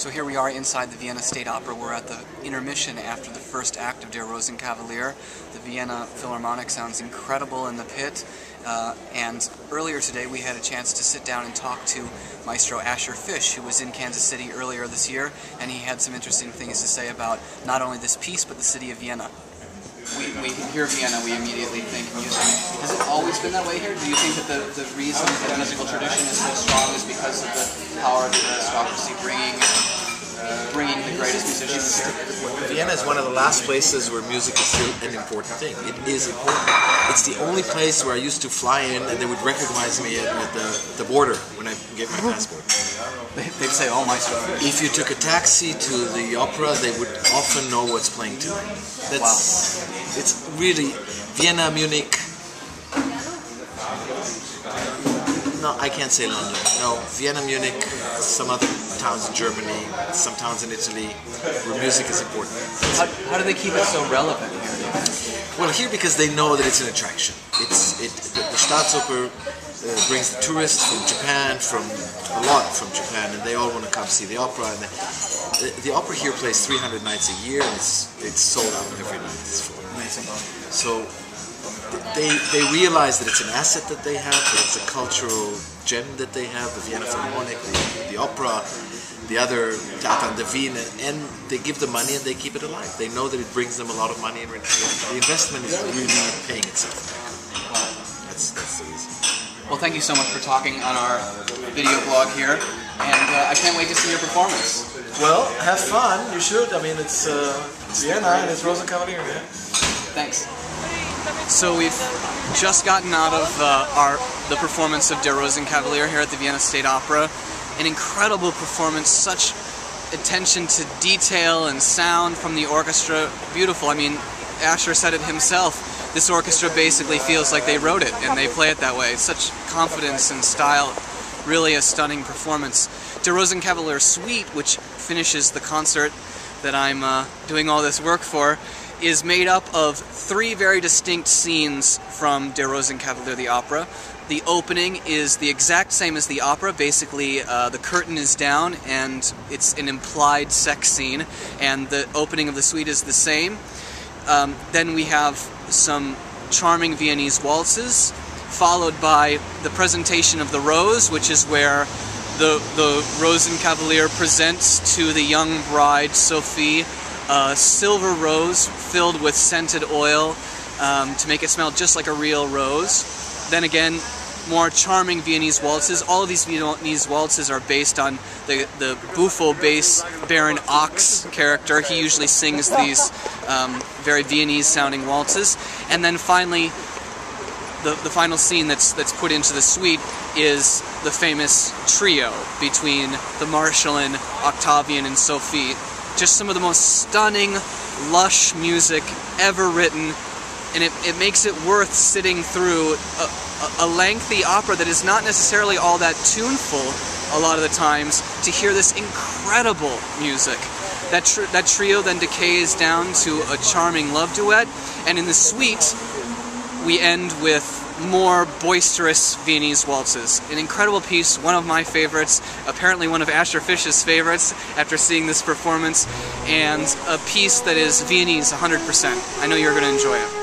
So here we are inside the Vienna State Opera. We're at the intermission after the first act of Der Rosenkavalier. The Vienna Philharmonic sounds incredible in the pit. And earlier today we had a chance to sit down and talk to Maestro Asher Fisch, who was in Kansas City earlier this year, and he had some interesting things to say about not only this piece, but the city of Vienna. We hear Vienna, we immediately think music. Has it always been that way here? Do you think that the reason that the musical tradition is so strong is because of the power of the aristocracy bringing the greatest musicians here? Vienna is one of the last places where music is still an important thing. It is important. It's the only place where I used to fly in and they would recognize me at the border when I gave my passport. They'd say, "Oh, Maestro." If you took a taxi to the opera, they would often know what's playing tonight. Wow. It's really Vienna, Munich. No, I can't say London. No, Vienna, Munich, some other towns in Germany, some towns in Italy, where music is important. How do they keep it so relevant here? Well, here because they know that it's an attraction. The Staatsoper brings the tourists from Japan, from Japan, and they all want to come see the opera. And the opera here plays 300 nights a year, and it's sold out every night. It's full. Amazing. So they realize that it's an asset that they have, that it's a cultural gem that they have, the Vienna Philharmonic, the opera, the other Theater an der Wien, and they give the money and they keep it alive. They know that it brings them a lot of money, and the investment is really paying itself back. Wow. That's the reason. Well, thank you so much for talking on our video blog here, and I can't wait to see your performance. Well, have fun. You should. I mean, it's Vienna and it's Rosenkavalier. Yeah. Thanks. So we've just gotten out of the performance of Der Rosenkavalier here at the Vienna State Opera. An incredible performance, such attention to detail and sound from the orchestra. Beautiful. I mean, Asher said it himself. This orchestra basically feels like they wrote it, and they play it that way. Such confidence and style. Really a stunning performance. Der Rosenkavalier Suite, which finishes the concert that I'm doing all this work for, is made up of 3 very distinct scenes from Der Rosenkavalier, the opera. The opening is the exact same as the opera. Basically, the curtain is down and it's an implied sex scene, and the opening of the suite is the same. Then we have some charming Viennese waltzes, followed by the presentation of the rose, which is where the Rosenkavalier presents to the young bride, Sophie, a silver rose filled with scented oil to make it smell just like a real rose. Then again, more charming Viennese waltzes. All of these Viennese waltzes are based on the buffo bass Baron Ochs character. He usually sings these very Viennese sounding waltzes. And then finally, the final scene that's put into the suite is the famous trio between the Marshal and Octavian and Sophie. Just some of the most stunning, lush music ever written, and it makes it worth sitting through a lengthy opera that is not necessarily all that tuneful a lot of the times to hear this incredible music. That trio then decays down to a charming love duet, and in the suite we end with more boisterous Viennese waltzes. An incredible piece, one of my favorites, apparently one of Asher Fisch's favorites after seeing this performance, and a piece that is Viennese 100%. I know you're going to enjoy it.